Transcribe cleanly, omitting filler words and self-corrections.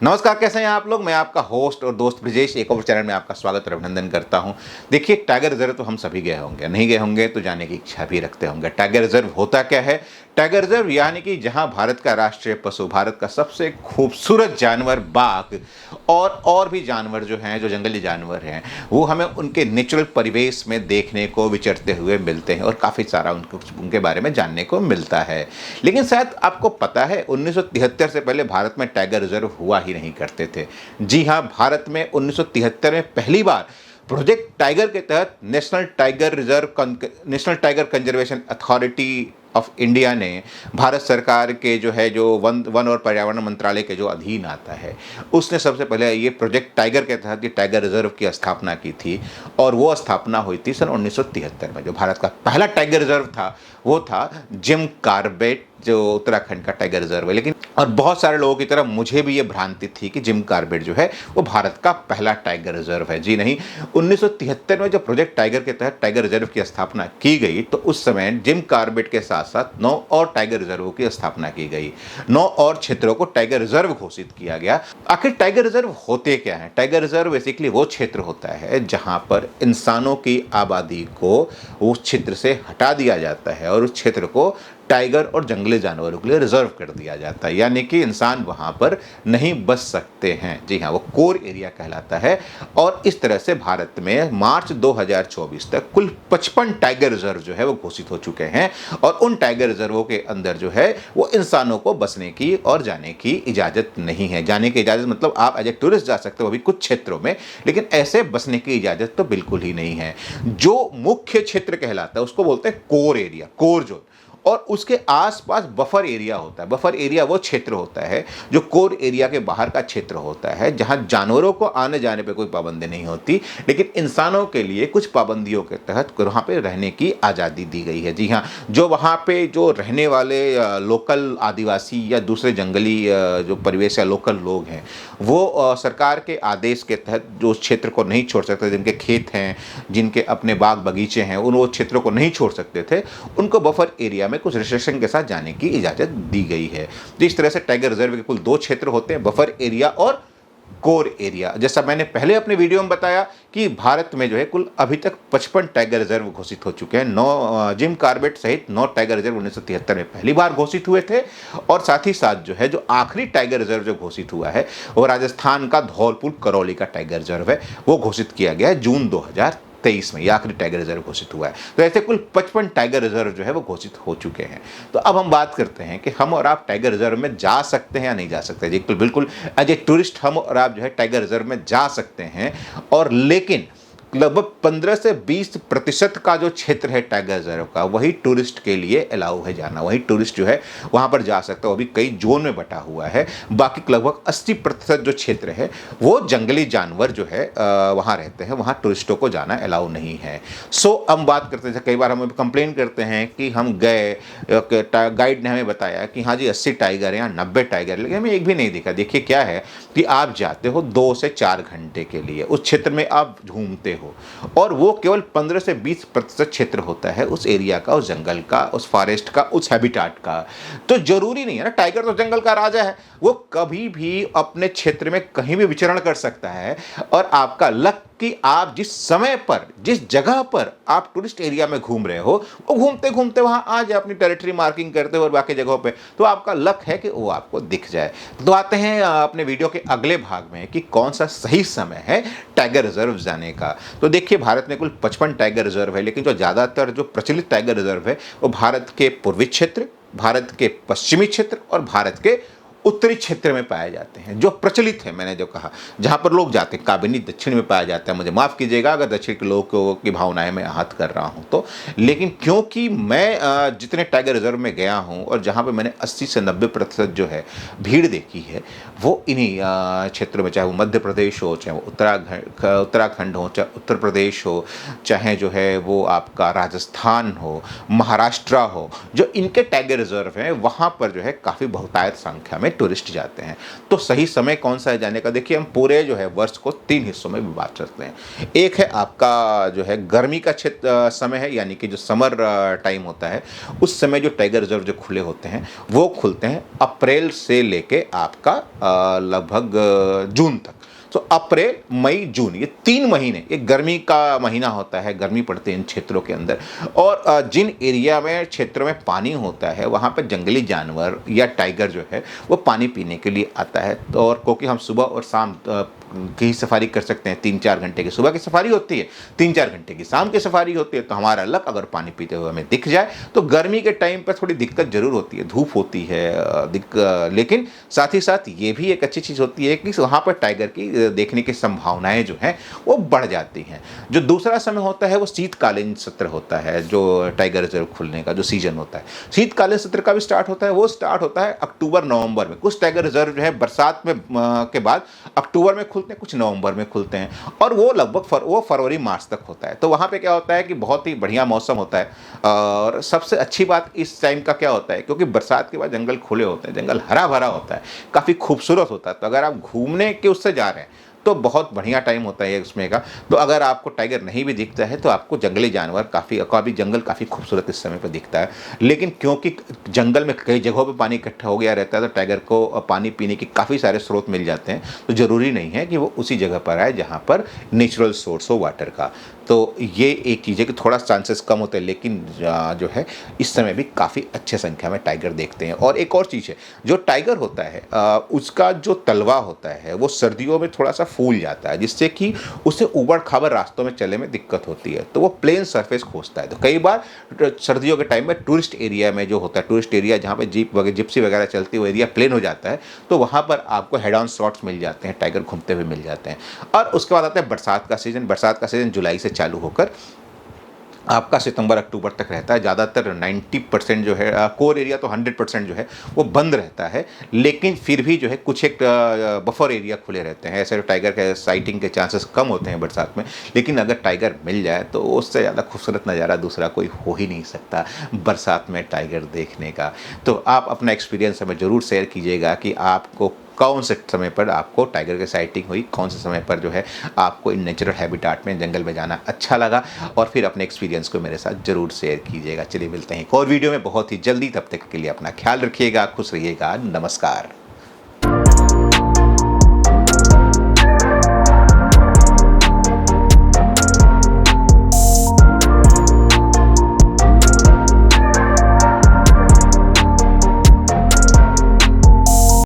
नमस्कार, कैसे हैं आप लोग। मैं आपका होस्ट और दोस्त ब्रिजेश एक और चैनल में आपका स्वागत और अभिनंदन करता हूं। देखिए, टाइगर रिजर्व तो हम सभी गए होंगे, नहीं गए होंगे तो जाने की इच्छा भी रखते होंगे। टाइगर रिजर्व होता क्या है? टाइगर रिजर्व यानी कि जहां भारत का राष्ट्रीय पशु, भारत का सबसे खूबसूरत जानवर बाघ और भी जानवर जो हैं, जो जंगली जानवर हैं, वो हमें उनके नेचुरल परिवेश में देखने को विचरते हुए मिलते हैं और काफ़ी सारा उनके बारे में जानने को मिलता है। लेकिन शायद आपको पता है, 1973 से पहले भारत में टाइगर रिजर्व हुआ ही नहीं करते थे। जी हाँ, भारत में 1973 में पहली बार प्रोजेक्ट टाइगर के तहत national tiger conservation authority of India ने भारत सरकार के जो वन और पर्यावरण मंत्रालय के जो अधीन आता है, उसने सबसे पहले ये प्रोजेक्ट टाइगर के तहत ये टाइगर रिजर्व की स्थापना की थी। और वो स्थापना हुई थी सन 1973 में। जो भारत का पहला टाइगर रिजर्व था वो था जिम कॉर्बेट, जो उत्तराखंड का टाइगर रिजर्व है। लेकिन और बहुत सारे लोगों की तरह मुझे भी ये भ्रांति थी कि जिम कॉर्बेट जो है वो भारत का पहला टाइगर रिजर्व है। जी नहीं, 1973 में जब प्रोजेक्ट टाइगर के तहत टाइगर रिजर्व की स्थापना की गई तो उस समय जिम कॉर्बेट के साथ साथ 9 और टाइगर रिजर्वों की स्थापना की गई। 9 और क्षेत्रों को टाइगर रिजर्व घोषित किया गया। आखिर टाइगर रिजर्व होते क्या है? टाइगर रिजर्व बेसिकली वो क्षेत्र होता है जहां पर इंसानों की आबादी को उस क्षेत्र से हटा दिया जाता है और उस क्षेत्र को टाइगर और जंगली जानवरों के लिए रिजर्व कर दिया जाता है, यानी कि इंसान वहां पर नहीं बच सकते हैं। जी हाँ, वो कोर एरिया कहलाता है। और इस तरह से भारत में मार्च 2024 तक कुल 55 टाइगर रिजर्व जो है वो घोषित हो चुके हैं। और उन टाइगर रिजर्वों के अंदर जो है वो इंसानों को बसने की और जाने की इजाज़त नहीं है। जाने की इजाज़त मतलब आप एज ए टूरिस्ट जा सकते हो अभी कुछ क्षेत्रों में, लेकिन ऐसे बसने की इजाज़त तो बिल्कुल ही नहीं है। जो मुख्य क्षेत्र कहलाता है उसको बोलते हैं कोर एरिया, कोर जोन। और उसके आसपास बफर एरिया होता है। बफर एरिया वो क्षेत्र होता है जो कोर एरिया के बाहर का क्षेत्र होता है, जहां जानवरों को आने जाने पे कोई पाबंदी नहीं होती, लेकिन इंसानों के लिए कुछ पाबंदियों के तहत वहां पे रहने की आज़ादी दी गई है। जी हाँ, जो वहां पे जो रहने वाले लोकल आदिवासी या दूसरे जंगली जो परिवेश या लोकल लोग हैं, वो सरकार के आदेश के तहत जो उस क्षेत्र को नहीं छोड़ सकते, जिनके खेत हैं, जिनके अपने बाग बगीचे हैं, उन वो क्षेत्रों को नहीं छोड़ सकते थे, उनको बफर एरिया में कुछ रिस्ट्रिक्शन के साथ जाने की इजाजत दी गई है। तो इस तरह से टाइगर रिजर्व के कुल 2 क्षेत्र होते हैं, बफर एरिया और कोर एरिया। जैसा मैंने पहले अपने वीडियो में बताया कि भारत में जो है कुल अभी तक 55 टाइगर रिजर्व घोषित हो चुके हैं। 9 जिम कॉर्बेट सहित 9 टाइगर रिजर्व 1973 में पहली बार घोषित हुए थे। और साथ ही साथ जो है जो आखिरी टाइगर रिजर्व जो घोषित हुआ है वो राजस्थान का धौलपुर करौली का टाइगर रिजर्व है। वो घोषित किया गया है जून 2023 में, ये आखिरी टाइगर रिजर्व घोषित हुआ है। तो ऐसे कुल 55 टाइगर रिजर्व जो है वो घोषित हो चुके हैं। तो अब हम बात करते हैं कि हम और आप टाइगर रिजर्व में जा सकते हैं या नहीं जा सकते। जी बिल्कुल, एज ए टूरिस्ट हम और आप जो है टाइगर रिजर्व में जा सकते हैं। और लेकिन लगभग 15 से 20% का जो क्षेत्र है टाइगर रिजर्व का, वही टूरिस्ट के लिए अलाउ है जाना। वही टूरिस्ट जो है वहाँ पर जा सकता है। वो भी कई जोन में बटा हुआ है। बाकी लगभग 80% जो क्षेत्र है वो जंगली जानवर जो है वहाँ रहते हैं, वहाँ टूरिस्टों को जाना अलाउ नहीं है। सो हम बात करते हैं, कई बार हम कंप्लेन करते हैं कि हम गए, गाइड ने हमें बताया कि हाँ जी 80 टाइगर हैं या 90 टाइगर, लेकिन हमें एक भी नहीं दिखा। देखिए क्या है कि आप जाते हो 2 से 4 घंटे के लिए, उस क्षेत्र में आप घूमते हो और वो केवल 15 से 20% क्षेत्र होता है उस एरिया का, उस जंगल का, उस फॉरेस्ट का, उस हैबिटाट का। तो जरूरी नहीं है ना, टाइगर तो जंगल का राजा है, वो कभी भी अपने क्षेत्र में कहीं भी विचरण कर सकता है। और आपका लक कि आप जिस समय पर, जिस जगह पर आप टूरिस्ट एरिया में घूम रहे हो, वो घूमते घूमते वहां आ जाए, अपनी टेरिटरी मार्किंग करते हो और बाकी जगहों पे, तो आपका लक है कि वो आपको दिख जाए। तो आते हैं अपने वीडियो के अगले भाग में कि कौन सा सही समय है टाइगर रिजर्व जाने का। तो देखिए, भारत में कुल 55 टाइगर रिजर्व है, लेकिन जो ज़्यादातर जो प्रचलित टाइगर रिजर्व है वो भारत के पूर्वी क्षेत्र, भारत के पश्चिमी क्षेत्र और भारत के उत्तरी क्षेत्र में पाए जाते हैं। जो प्रचलित है, मैंने जो कहा, जहाँ पर लोग जाते हैं, काबिनी दक्षिण में पाया जाता है। मुझे माफ़ कीजिएगा अगर दक्षिण के लोगों की भावनाएं मैं आहत कर रहा हूँ तो, लेकिन क्योंकि मैं जितने टाइगर रिजर्व में गया हूँ और जहाँ पर मैंने 80 से 90% जो है भीड़ देखी है वो इन्हीं क्षेत्रों में, चाहे वो मध्य प्रदेश हो, चाहे वो उत्तराखंड हो, चाहे उत्तर प्रदेश हो, चाहे जो है वो आपका राजस्थान हो, महाराष्ट्र हो, जो इनके टाइगर रिजर्व हैं वहाँ पर जो है काफ़ी बहुतायत संख्या में में टूरिस्ट जाते हैं। तो सही समय कौन सा है जाने का? देखिए, हम पूरे जो है वर्ष को 3 हिस्सों में विभाजित करते हैं। एक है आपका जो है गर्मी का समय है, यानी कि जो समर टाइम होता है, उस समय जो टाइगर रिजर्व जो खुले होते हैं वो खुलते हैं अप्रैल से लेके आपका लगभग जून तक। तो अप्रैल, मई, जून, ये 3 महीने, ये गर्मी का महीना होता है, गर्मी पड़ती है इन क्षेत्रों के अंदर। और जिन एरिया में, क्षेत्रों में पानी होता है, वहाँ पर जंगली जानवर या टाइगर जो है वो पानी पीने के लिए आता है। तो और क्योंकि हम सुबह और शाम की सफारी कर सकते हैं, 3-4 घंटे की सुबह की सफारी होती है, 3-4 घंटे की शाम की सफारी होती है, तो हमारा लक अगर पानी पीते हुए हमें दिख जाए तो गर्मी के टाइम पर थोड़ी दिक्कत जरूर होती है, धूप होती है, लेकिन साथ ही साथ ये भी एक अच्छी चीज़ होती है कि वहाँ पर टाइगर की देखने की संभावनाएं जो हैं वो बढ़ जाती हैं। जो दूसरा समय होता है वो शीतकालीन सत्र होता है, जो टाइगर रिजर्व खुलने का जो सीजन होता है, शीतकालीन सत्र का भी स्टार्ट होता है। वो स्टार्ट होता है अक्टूबर नवंबर में। कुछ टाइगर रिजर्व जो है बरसात में के बाद अक्टूबर में खुलते हैं, कुछ नवंबर में खुलते हैं, और वो लगभग वो फरवरी मार्च तक होता है। तो वहाँ पे क्या होता है कि बहुत ही बढ़िया मौसम होता है। और सबसे अच्छी बात इस टाइम का क्या होता है, क्योंकि बरसात के बाद जंगल खुले होते हैं, जंगल हरा भरा होता है, काफ़ी खूबसूरत होता है। तो अगर आप घूमने के उससे जा रहे हैं तो बहुत बढ़िया टाइम होता है उसमें का। तो अगर आपको टाइगर नहीं भी दिखता है तो आपको जंगली जानवर काफ़ी जंगल काफ़ी खूबसूरत इस समय पर दिखता है। लेकिन क्योंकि जंगल में कई जगहों पे पानी इकट्ठा हो गया रहता है, तो टाइगर को पानी पीने के काफ़ी सारे स्रोत मिल जाते हैं। तो ज़रूरी नहीं है कि वो उसी जगह पर आए जहाँ पर नेचुरल सोर्स हो वाटर का। तो ये एक चीज़ है कि थोड़ा चांसेस कम होते हैं, लेकिन जो है इस समय भी काफ़ी अच्छे संख्या में टाइगर देखते हैं। और एक और चीज़ है, जो टाइगर होता है उसका जो तलवा होता है वो सर्दियों में थोड़ा सा फूल जाता है, जिससे कि उसे ऊबड़ खाबड़ रास्तों में चलने में दिक्कत होती है। तो वो प्लेन सरफेस खोजता है। तो कई बार सर्दियों के टाइम में टूरिस्ट एरिया में जो होता है, टूरिस्ट एरिया जहाँ पे जिप्सी वगैरह चलती है, वो एरिया प्लेन हो जाता है, तो वहाँ पर आपको हेड ऑन शॉट्स मिल जाते हैं, टाइगर घूमते हुए मिल जाते हैं। और उसके बाद आता है बरसात का सीज़न। बरसात का सीज़न जुलाई से चालू होकर आपका सितंबर अक्टूबर तक रहता है। ज़्यादातर 90% जो है कोर एरिया, तो 100% जो है वो बंद रहता है, लेकिन फिर भी जो है कुछ एक बफर एरिया खुले रहते हैं। ऐसे टाइगर के साइटिंग के चांसेस कम होते हैं बरसात में, लेकिन अगर टाइगर मिल जाए तो उससे ज़्यादा खूबसूरत नज़ारा दूसरा कोई हो ही नहीं सकता बरसात में टाइगर देखने का। तो आप अपना एक्सपीरियंस हमें ज़रूर शेयर कीजिएगा कि आपको कौन से समय पर आपको टाइगर की साइटिंग हुई, कौन से समय पर जो है आपको इन नेचुरल हैबिटाट में जंगल में जाना अच्छा लगा, और फिर अपने एक्सपीरियंस को मेरे साथ ज़रूर शेयर कीजिएगा। चलिए मिलते हैं एक और वीडियो में बहुत ही जल्दी, तब तक के लिए अपना ख्याल रखिएगा, खुश रहिएगा, नमस्कार।